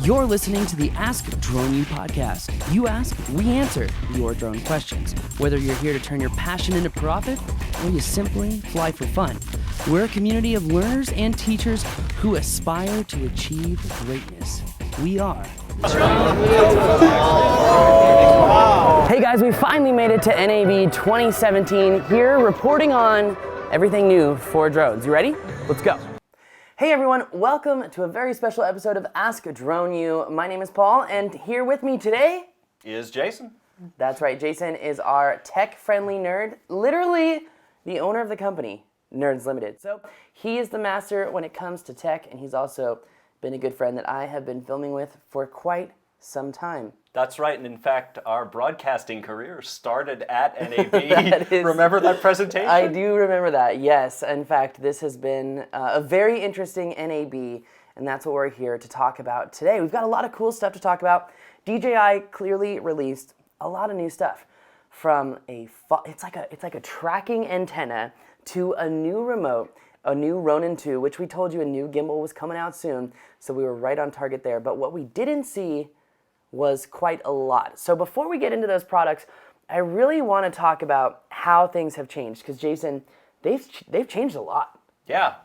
You're listening to the Ask Drone U podcast. You ask, we answer your drone questions. Whether you're here to turn your passion into profit or you simply fly for fun, we're a community of learners and teachers who aspire to achieve greatness. We are. Hey guys, we finally made it to NAB 2017 here reporting on everything new for drones. You ready? Let's go. Hey everyone, welcome to a very special episode of Ask Drone U. My name is Paul, and here with me today is Jason. That's right, Jason is our tech-friendly nerd, literally the owner of the company, Nerds Limited. So he is the master when it comes to tech, and he's also been a good friend that I have been filming with for quite some time. That's right, and in fact, our broadcasting career started at NAB. Remember that presentation? I do remember that, yes. In fact, this has been a very interesting NAB, and that's what we're here to talk about today. We've got a lot of cool stuff to talk about. DJI clearly released a lot of new stuff, from it's like a tracking antenna to a new remote, a new Ronin 2, which we told you a new gimbal was coming out soon, so we were right on target there. But what we didn't see was quite a lot. So before we get into those products, I really want to talk about how things have changed, because Jason, they've changed a lot. Yeah.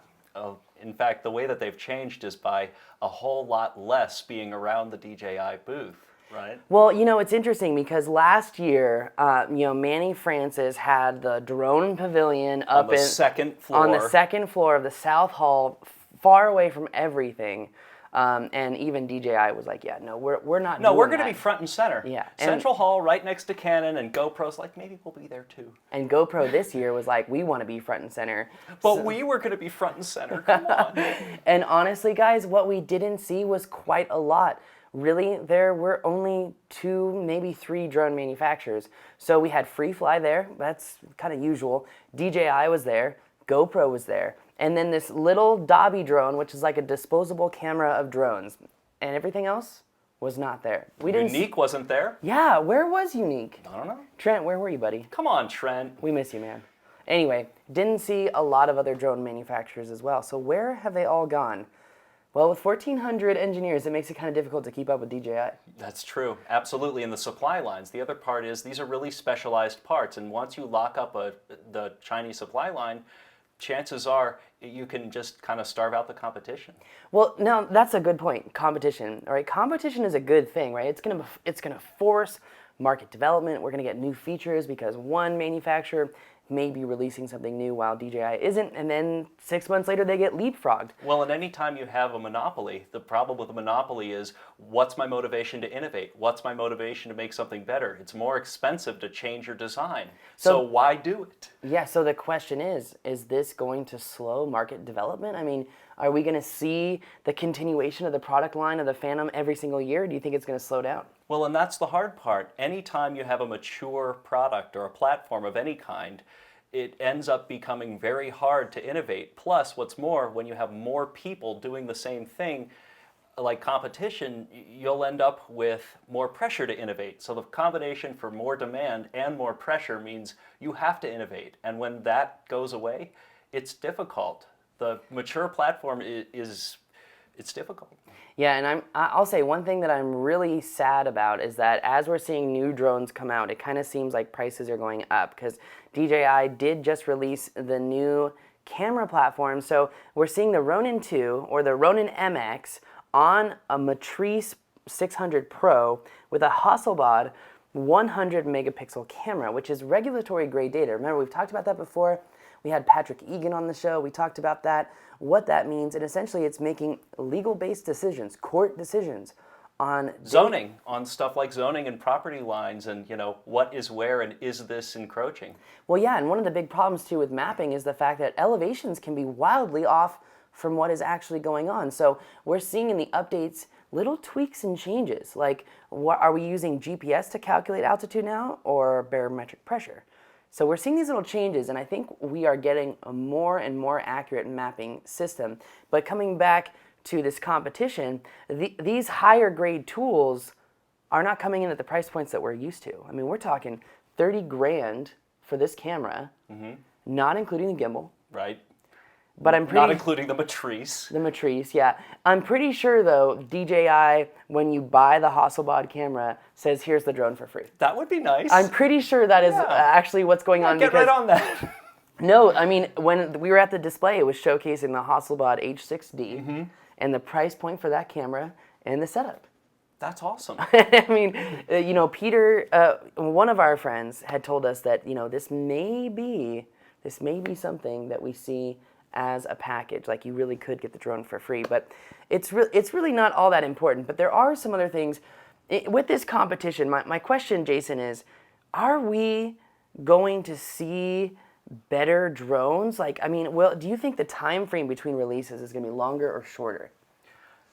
In fact, the way that they've changed is by a whole lot less being around the DJI booth, right? Well, you know, it's interesting because last year, Manny Francis had the drone pavilion up on the second floor. On the second floor of the South Hall, far away from everything. And even DJI was like, yeah, no, we're not. No, we're going to be front and center. Yeah, Central Hall, right next to Canon, and GoPro's like, maybe we'll be there too. And GoPro this year was like, we want to be front and center. But we were going to be front and center. Come on. And honestly, guys, what we didn't see was quite a lot. Really, there were only 2, maybe 3 drone manufacturers. So we had FreeFly there. That's kind of usual. DJI was there. GoPro was there. And then this little Dobby drone, which is like a disposable camera of drones. And everything else was not there. Unique wasn't there. Yeah, where was Unique? I don't know. Trent, where were you, buddy? Come on, Trent. We miss you, man. Anyway, didn't see a lot of other drone manufacturers as well. So where have they all gone? Well, with 1,400 engineers, it makes it kind of difficult to keep up with DJI. That's true, absolutely. And the supply lines. The other part is these are really specialized parts. And once you lock up the Chinese supply line, chances are you can just kind of starve out the competition. Well, now that's a good point. Competition, all right? Competition is a good thing, right? It's gonna force market development. We're gonna get new features because one manufacturer may be releasing something new while DJI isn't, and then 6 months later they get leapfrogged. Well, and any time you have a monopoly, the problem with a monopoly is, what's my motivation to innovate? What's my motivation to make something better? It's more expensive to change your design. So why do it? Yeah, so the question is this going to slow market development? I mean, are we going to see the continuation of the product line of the Phantom every single year? Or do you think it's going to slow down? Well, and that's the hard part. Anytime you have a mature product or a platform of any kind, it ends up becoming very hard to innovate. Plus, what's more, when you have more people doing the same thing, like competition, you'll end up with more pressure to innovate. So the combination for more demand and more pressure means you have to innovate. And when that goes away, it's difficult. The mature platform it's difficult. Yeah, and I'll say one thing that I'm really sad about is that as we're seeing new drones come out, it kind of seems like prices are going up because DJI did just release the new camera platform. So we're seeing the Ronin 2 or the Ronin MX on a Matrice 600 Pro with a Hasselblad 100 megapixel camera, which is regulatory grade data. Remember, we've talked about that before. We had Patrick Egan on the show. We talked about that, what that means, and essentially it's making legal-based decisions, court decisions on zoning, on stuff like zoning and property lines and, what is where and is this encroaching? Well, yeah, and one of the big problems too with mapping is the fact that elevations can be wildly off from what is actually going on. So we're seeing in the updates little tweaks and changes, like are we using GPS to calculate altitude now or barometric pressure? So we're seeing these little changes, and I think we are getting a more and more accurate mapping system. But coming back to this competition, these higher grade tools are not coming in at the price points that we're used to. I mean, we're talking 30 grand for this camera, not including the gimbal. Right. But I'm pretty... Not including the Matrice. The Matrice, yeah. I'm pretty sure, though, DJI, when you buy the Hasselblad camera, says, here's the drone for free. That would be nice. I'm pretty sure that is actually what's going on. Get right on that. No, I mean, when we were at the display, it was showcasing the Hasselblad H6D and the price point for that camera and the setup. That's awesome. I mean, you know, Peter, one of our friends, had told us that, you know, this may be something that we see as a package. Like, you really could get the drone for free, but it's really not all that important. But there are some other things with this competition. My question, Jason, is: are we going to see better drones? Like, I mean, well, do you think the time frame between releases is going to be longer or shorter?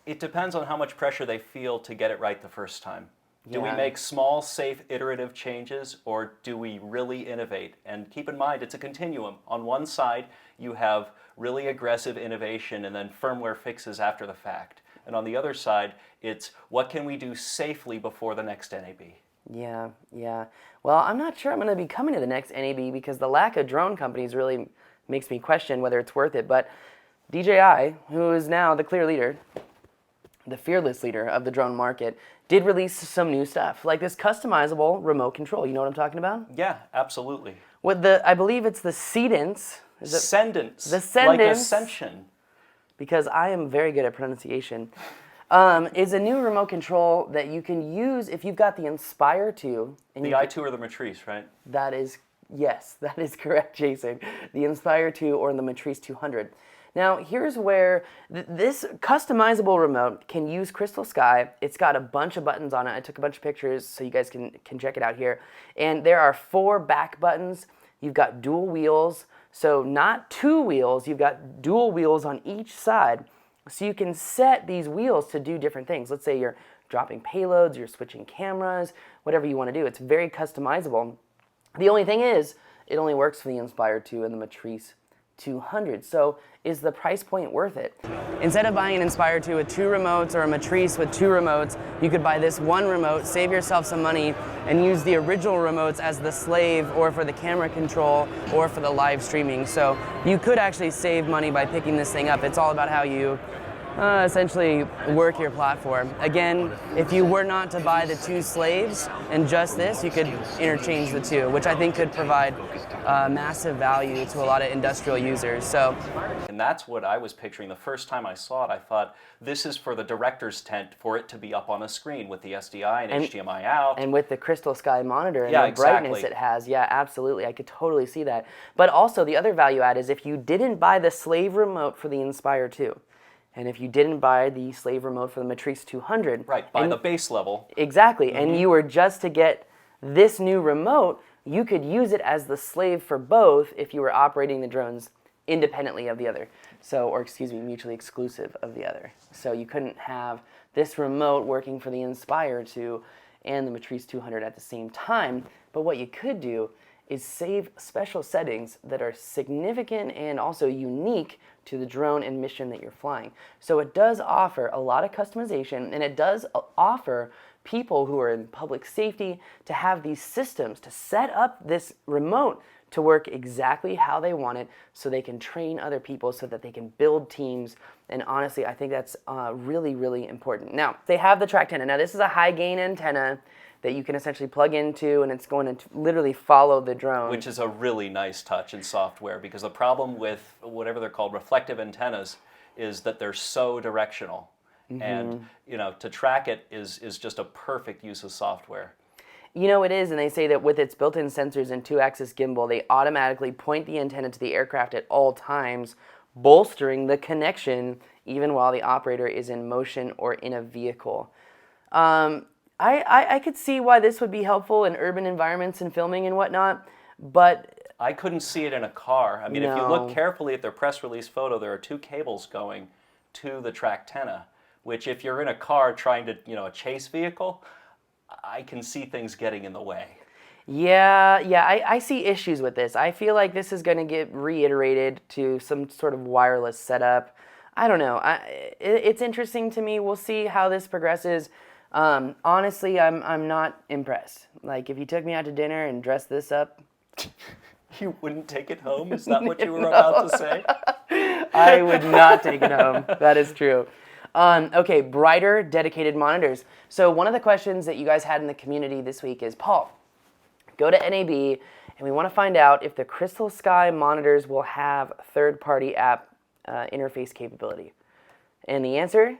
It depends on how much pressure they feel to get it right the first time. Do we Yeah. make small, safe, iterative changes, or do we really innovate? And keep in mind, it's a continuum. On one side, you have really aggressive innovation and then firmware fixes after the fact. And on the other side, it's what can we do safely before the next NAB? Yeah, yeah. Well, I'm not sure I'm going to be coming to the next NAB because the lack of drone companies really makes me question whether it's worth it. But DJI, who is now the clear leader, the fearless leader of the drone market, did release some new stuff, like this customizable remote control. You know what I'm talking about? Yeah, absolutely. With I believe it's the Cedence. Cedence. The Cedence. Like Ascension. Because I am very good at pronunciation. Is a new remote control that you can use if you've got the Inspire 2. And The i2 or the Matrice, right? Yes, that is correct, Jason. The Inspire 2 or the Matrice 200. Now, here's where this customizable remote can use CrystalSky. It's got a bunch of buttons on it. I took a bunch of pictures so you guys can check it out here. And there are 4 back buttons. You've got dual wheels. So not 2 wheels, you've got dual wheels on each side. So you can set these wheels to do different things. Let's say you're dropping payloads, you're switching cameras, whatever you want to do. It's very customizable. The only thing is, it only works for the Inspire 2 and the Matrice 200. So is the price point worth it? Instead of buying an Inspire 2 with 2 remotes or a Matrice with 2 remotes, you could buy this one remote, save yourself some money, and use the original remotes as the slave or for the camera control or for the live streaming. So you could actually save money by picking this thing up. It's all about how you essentially work your platform. Again, if you were not to buy the 2 slaves and just this, you could interchange the 2, which I think could provide massive value to a lot of industrial users. So, and that's what I was picturing. The first time I saw it, I thought, this is for the director's tent for it to be up on a screen with the SDI and HDMI out. And with the CrystalSky monitor and Yeah, the brightness exactly. it has. Yeah, absolutely. I could totally see that. But also, the other value add is if you didn't buy the slave remote for the Inspire 2, and if you didn't buy the slave remote for the Matrice 200... Right, by the base level. Exactly, and you were just to get this new remote, you could use it as the slave for both if you were operating the drones independently of the other. So, or excuse me, mutually exclusive of the other. So you couldn't have this remote working for the Inspire 2 and the Matrice 200 at the same time. But what you could do is save special settings that are significant and also unique to the drone and mission that you're flying. So it does offer a lot of customization, and it does offer people who are in public safety to have these systems to set up this remote to work exactly how they want it so they can train other people so that they can build teams. And honestly, I think that's really, really important. Now, they have the Tracktenna. Now, this is a high gain antenna that you can essentially plug into, and it's going to literally follow the drone. Which is a really nice touch in software, because the problem with whatever they're called, reflective antennas, is that they're so directional. And, you know, to track it is just a perfect use of software. You know, it is, and they say that with its built-in sensors and 2-axis gimbal, they automatically point the antenna to the aircraft at all times, bolstering the connection even while the operator is in motion or in a vehicle. I could see why this would be helpful in urban environments and filming and whatnot, but... I couldn't see it in a car. I mean, if you No. look carefully at their press release photo, there are 2 cables going to the Tracktenna, which if you're in a car trying to, you know, a chase vehicle, I can see things getting in the way. Yeah, I see issues with this. I feel like this is going to get reiterated to some sort of wireless setup. I don't know. It's interesting to me. We'll see how this progresses. Honestly, I'm not impressed. Like, if you took me out to dinner and dressed this up... You wouldn't take it home? Is that what you were about to say? I would not take it home. That is true. Okay, brighter dedicated monitors. So one of the questions that you guys had in the community this week is, Paul, go to NAB and we want to find out if the CrystalSky monitors will have third-party app interface capability. And the answer?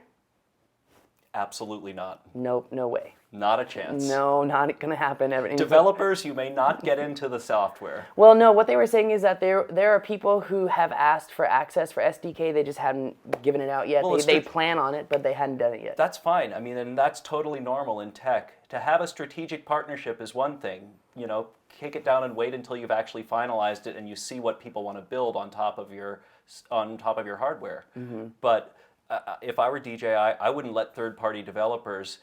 Absolutely not. Nope, no way. Not a chance. No, not going to happen. Developers, you may not get into the software. Well, no, what they were saying is that there are people who have asked for access for SDK. They just hadn't given it out yet. Well, they plan on it, but they hadn't done it yet. That's fine. I mean, and that's totally normal in tech. To have a strategic partnership is one thing. You know, kick it down and wait until you've actually finalized it and you see what people want to build on top of your hardware. Mm-hmm. But if I were DJI, I wouldn't let third-party developers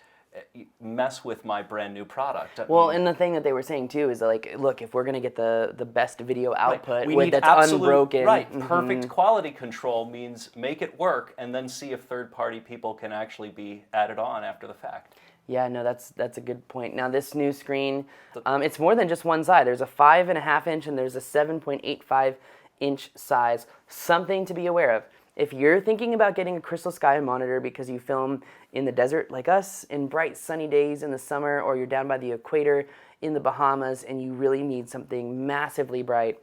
mess with my brand new product. Well, and the thing that they were saying too is like, look, if we're going to get the best video output that's unbroken, perfect quality control means make it work and then see if third-party people can actually be added on after the fact. Yeah, no, that's a good point. Now this new screen, it's more than just one side. There's a 5.5 inch and there's a 7.85 inch size. Something to be aware of. If you're thinking about getting a CrystalSky monitor because you film in the desert like us, in bright sunny days in the summer, or you're down by the equator in the Bahamas and you really need something massively bright.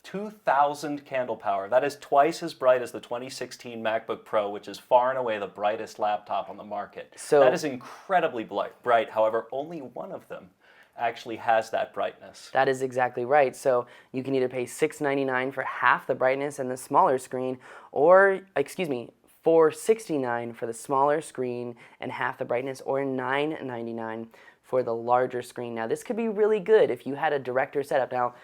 2,000 candle power. That is twice as bright as the 2016 MacBook Pro, which is far and away the brightest laptop on the market. So that is incredibly bright. However, only one of them actually has that brightness. That is exactly right. So you can either pay $699 for half the brightness and the smaller screen, or, $469 for the smaller screen and half the brightness, or $999 for the larger screen. Now, this could be really good if you had a director setup. Now,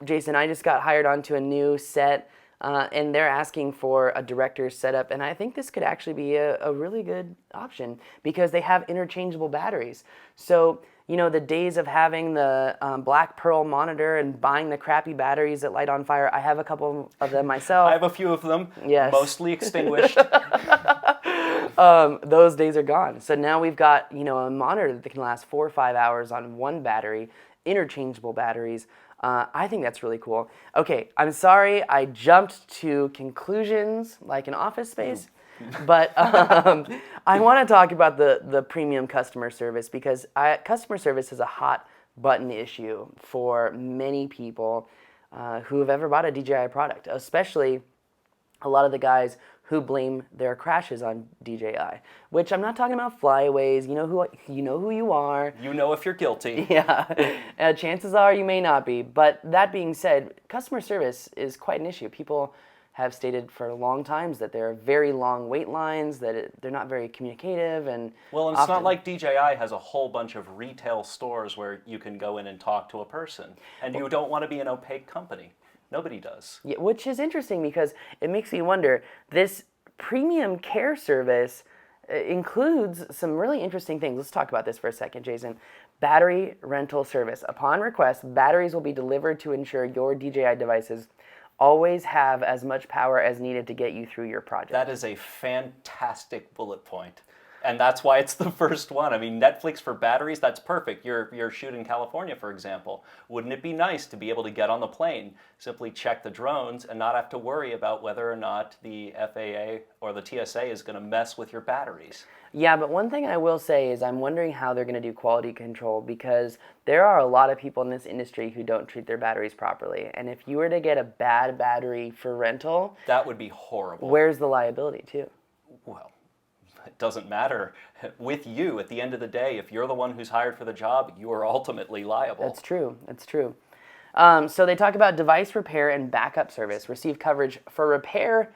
Jason, I just got hired onto a new set, and they're asking for a director's setup, and I think this could actually be a really good option because they have interchangeable batteries. So, you know, the days of having the black pearl monitor and buying the crappy batteries that light on fire, I have a couple of them myself. I have a few of them, yes. Mostly extinguished. Those days are gone. So now we've got, you know, a monitor that can last 4 or 5 hours on one battery, interchangeable batteries. I think that's really cool. Okay, I'm sorry I jumped to conclusions like in Office Space, but I want to talk about the premium customer service because customer service is a hot button issue for many people who have ever bought a DJI product, especially a lot of the guys who blame their crashes on DJI, which I'm not talking about flyaways. You know who you are. You know if you're guilty. Yeah, chances are you may not be. But that being said, customer service is quite an issue. People have stated for long times that there are very long wait lines, that they're not very communicative, and it's not like DJI has a whole bunch of retail stores where you can go in and talk to a person, and you don't want to be an opaque company. Nobody does. Yeah, which is interesting because it makes me wonder, this premium care service includes some really interesting things. Let's talk about this for a second, Jason. Battery rental service. Upon request, batteries will be delivered to ensure your DJI devices always have as much power as needed to get you through your project. That is a fantastic bullet point. And that's why it's the first one. I mean, Netflix for batteries, that's perfect. You're shooting in California, for example. Wouldn't it be nice to be able to get on the plane, simply check the drones, and not have to worry about whether or not the FAA or the TSA is going to mess with your batteries? Yeah, but one thing I will say is I'm wondering how they're going to do quality control because there are a lot of people in this industry who don't treat their batteries properly. And if you were to get a bad battery for rental... that would be horrible. Where's the liability, too? Well, it doesn't matter. With you, at the end of the day, if you're the one who's hired for the job, you are ultimately liable. That's true. That's true. So they talk about device repair and backup service. Receive coverage for repair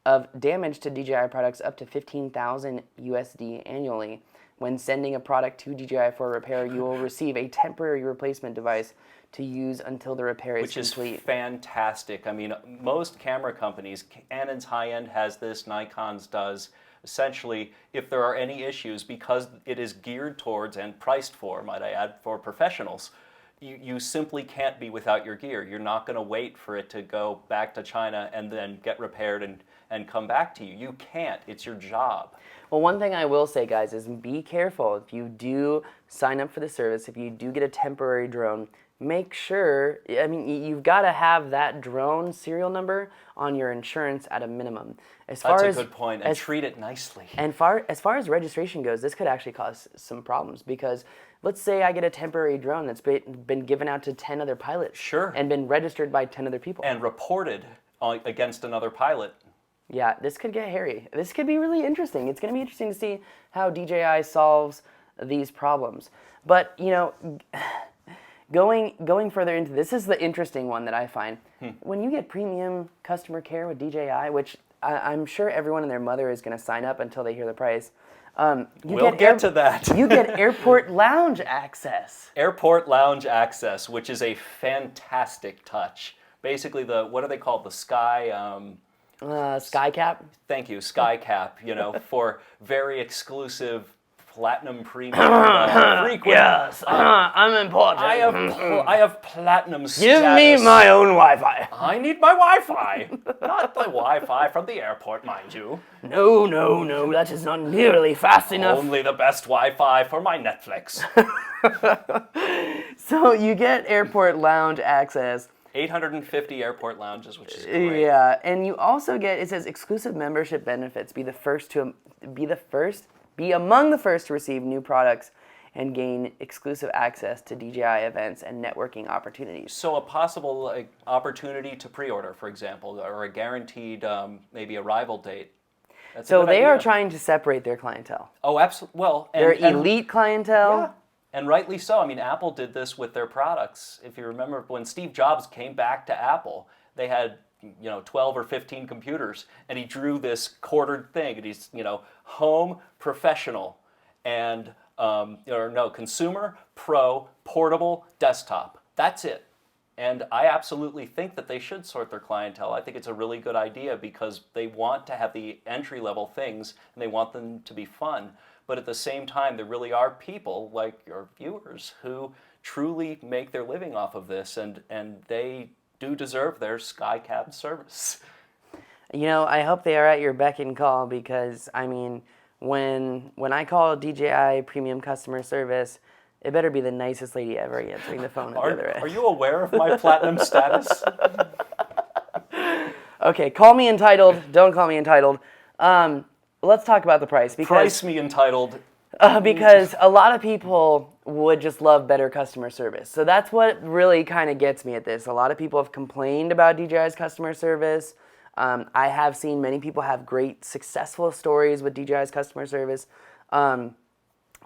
of damage to DJI products up to $15,000 USD annually. When sending a product to DJI for repair, you will receive a temporary replacement device to use until the repair is complete. Which is fantastic. I mean, most camera companies, Canon's high-end has this, Nikon's does. Essentially, if there are any issues, because it is geared towards and priced for, might I add, for professionals, you simply can't be without your gear. You're not going to wait for it to go back to China and then get repaired and come back to you. You can't. It's your job. Well, one thing I will say, guys, is be careful. If you do sign up for the service, if you do get a temporary drone, make sure, I mean, you've got to have that drone serial number on your insurance at a minimum. That's a good point, and treat it nicely. And as far as registration goes, this could actually cause some problems because let's say I get a temporary drone that's been given out to 10 other pilots. Sure. And been registered by 10 other people. And reported against another pilot. Yeah, this could get hairy. This could be really interesting. It's going to be interesting to see how DJI solves these problems. But, you know, going further into this is the interesting one that I find. When you get premium customer care with DJI, which I'm sure everyone and their mother is going to sign up until they hear the price. We'll get to that. You get airport lounge access. Airport lounge access, which is a fantastic touch. Basically, what are they called? The Sky... Sky Cap? Thank you, Sky Cap, you know, for very exclusive platinum premium frequent. Yes, I'm important. I have platinum status. Give me my own Wi-Fi. I need my Wi-Fi. Not the Wi-Fi from the airport, mind you. No, that is not nearly fast enough. Only the best Wi-Fi for my Netflix. So you get airport lounge access. 850 airport lounges, which is great. Yeah, and you also get, it says exclusive membership benefits. Be among the first to receive new products and gain exclusive access to DJI events and networking opportunities. So a possible opportunity to pre-order, for example, or a guaranteed maybe arrival date. That's so they are trying to separate their clientele. Oh, absolutely. Well, their elite clientele. Yeah. And rightly so. I mean, Apple did this with their products. If you remember, when Steve Jobs came back to Apple, they had 12 or 15 computers, and he drew this quartered thing. And he's home, professional, and consumer, pro, portable, desktop. That's it. And I absolutely think that they should sort their clientele. I think it's a really good idea because they want to have the entry-level things, and they want them to be fun. But at the same time, there really are people like your viewers who truly make their living off of this, and they do deserve their SkyCab service. I hope they are at your beck and call because, I mean, when I call DJI Premium Customer Service, it better be the nicest lady ever answering the phone at the other end. Are you aware of my platinum status? Okay, call me entitled. Don't call me entitled. Let's talk about the price. Price me entitled. Because a lot of people would just love better customer service. So that's what really kind of gets me at this. A lot of people have complained about DJI's customer service. I have seen many people have great, successful stories with DJI's customer service. But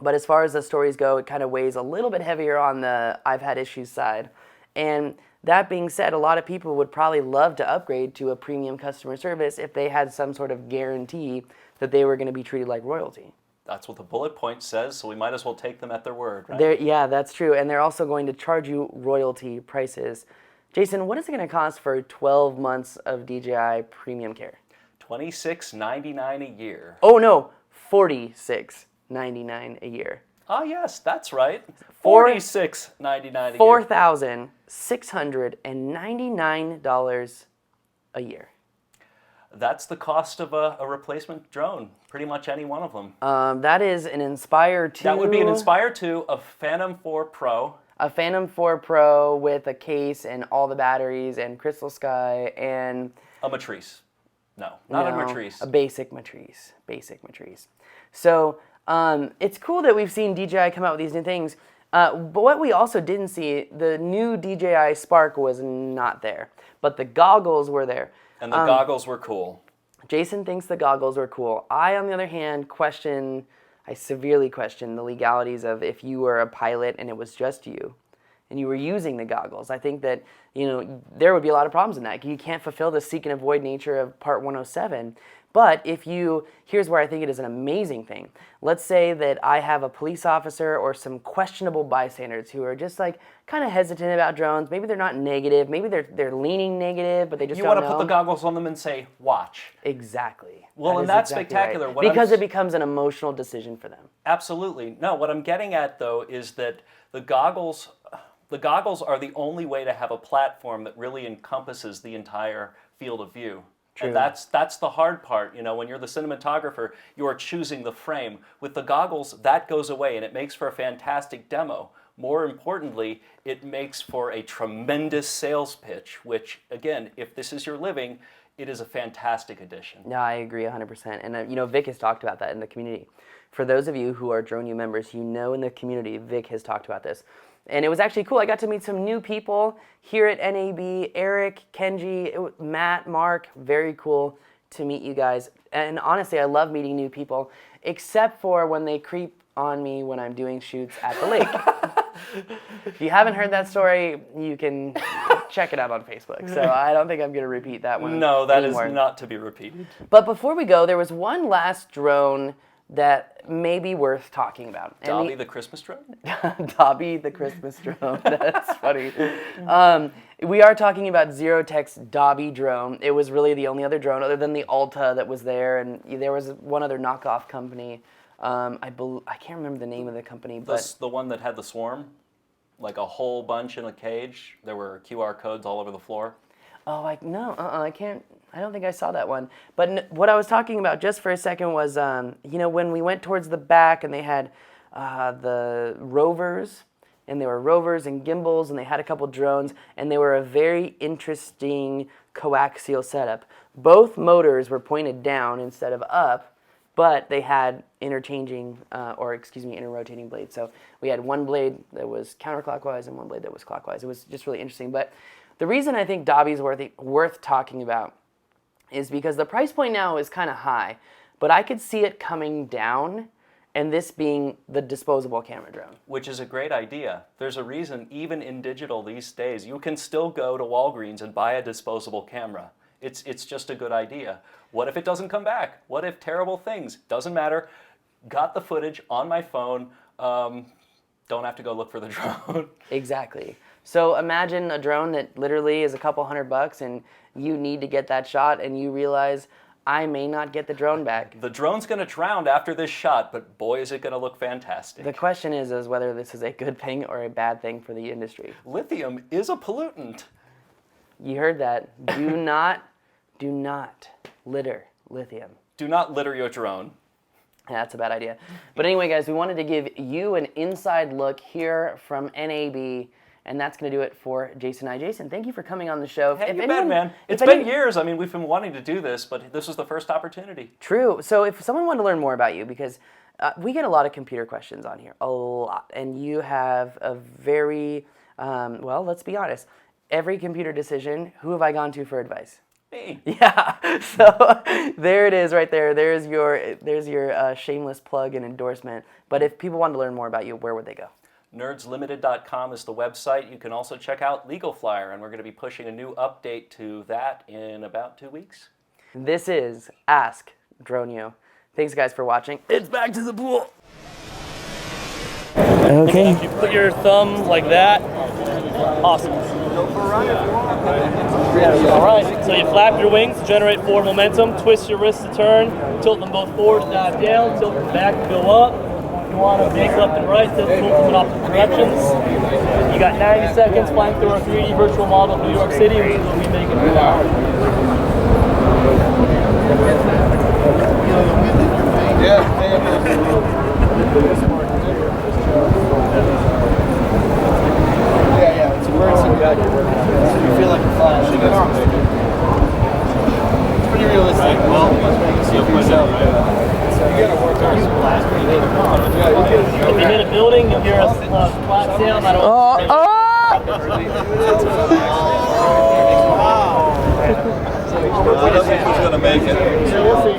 as far as the stories go, it kind of weighs a little bit heavier on the I've had issues side. And that being said, a lot of people would probably love to upgrade to a premium customer service if they had some sort of guarantee that they were going to be treated like royalty. That's what the bullet point says, so we might as well take them at their word, right? Yeah, that's true. And they're also going to charge you royalty prices. Jason, what is it going to cost for 12 months of DJI Premium Care? $26.99 a year. Oh, no, $46.99 a year. Ah, yes, that's right. $46.99 a year. $4,699 a year. That's the cost of a replacement drone, pretty much any one of them. That is an Inspire 2. That would be an Inspire 2, a Phantom 4 Pro. A Phantom 4 Pro with a case and all the batteries and CrystalSky and... A Matrice. No, not a Matrice. A basic Matrice. So it's cool that we've seen DJI come out with these new things. But what we also didn't see, the new DJI Spark was not there. But the goggles were there. And the goggles were cool. Jason thinks the goggles were cool. I, on the other hand, I severely question the legalities of if you were a pilot and it was just you and you were using the goggles. I think that, there would be a lot of problems in that. You can't fulfill the seek and avoid nature of Part 107. But here's where I think it is an amazing thing. Let's say that I have a police officer or some questionable bystanders who are just kind of hesitant about drones. Maybe they're not negative. Maybe they're leaning negative, but they just don't know. You want to put the goggles on them and say, watch. Exactly. Well, and that's spectacular. Right. Because it becomes an emotional decision for them. Absolutely. No, what I'm getting at, though, is that the goggles are the only way to have a platform that really encompasses the entire field of view. True. And that's the hard part. When you're the cinematographer, you are choosing the frame. With the goggles, that goes away, and it makes for a fantastic demo. More importantly, it makes for a tremendous sales pitch, which, again, if this is your living, it is a fantastic addition. No, I agree 100%. And, you know, Vic has talked about that in the community. For those of you who are Drone U members, you know in the community, Vic has talked about this. And it was actually cool. I got to meet some new people here at NAB. Eric, Kenji, Matt, Mark. Very cool to meet you guys. And honestly, I love meeting new people, except for when they creep on me when I'm doing shoots at the lake. If you haven't heard that story, you can check it out on Facebook. So I don't think I'm going to repeat that one. No, that anymore. is not to be repeated. But before we go, there was one last drone that may be worth talking about. Dobby the Christmas drone? Dobby the Christmas drone. That's funny. We are talking about Zerotech's Dobby drone. It was really the only other drone other than the Alta that was there, and there was one other knockoff company. I can't remember the name of the company, but the one that had the swarm, like a whole bunch in a cage. There were QR codes all over the floor. Oh, I can't. I don't think I saw that one. But what I was talking about just for a second was, you know, when we went towards the back and they had the rovers, and there were rovers and gimbals, and they had a couple drones, and they were a very interesting coaxial setup. Both motors were pointed down instead of up, but they had inter-rotating blades. So we had one blade that was counterclockwise and one blade that was clockwise. It was just really interesting. But the reason I think Dobby's worth talking about is because the price point now is kind of high, but I could see it coming down, and this being the disposable camera drone. Which is a great idea. There's a reason, even in digital these days, you can still go to Walgreens and buy a disposable camera. It's just a good idea. What if it doesn't come back? What if terrible things? Doesn't matter. Got the footage on my phone. Don't have to go look for the drone. Exactly. So imagine a drone that literally is a couple $100 and you need to get that shot and you realize, I may not get the drone back. The drone's going to drown after this shot, but boy, is it going to look fantastic. The question is whether this is a good thing or a bad thing for the industry. Lithium is a pollutant. You heard that. Do not litter lithium. Do not litter your drone. That's a bad idea. But anyway, guys, we wanted to give you an inside look here from NAB, and that's going to do it for Jason and I. Jason, thank you for coming on the show. Hey, you bet, man. It's been years. I mean, we've been wanting to do this, but this was the first opportunity. True. So if someone wanted to learn more about you, because we get a lot of computer questions on here, a lot, and you have a very, well, let's be honest, every computer decision, who have I gone to for advice? Me. Yeah, so there it is right there. There's your shameless plug and endorsement. But if people want to learn more about you, where would they go? Nerdslimited.com is the website. You can also check out Legal Flyer, and we're going to be pushing a new update to that in about 2 weeks. This is Ask Drone U. Thanks, guys, for watching. It's back to the pool. Okay. If you put your thumb like that, awesome. Alright, so you flap your wings to generate forward momentum, twist your wrists to turn, tilt them both forward to dive down, tilt them back to go up. You want to make left and right, tilt them in opposite directions. You got 90 seconds flying through our 3D virtual model of New York City, which is what we make it now. Yeah, it's words and good. You feel like you're flying. It's pretty realistic. Well, see for yourself. You gotta work hard. If you hit a building, you hear a flat sound. I don't think he's gonna make it. So we'll see.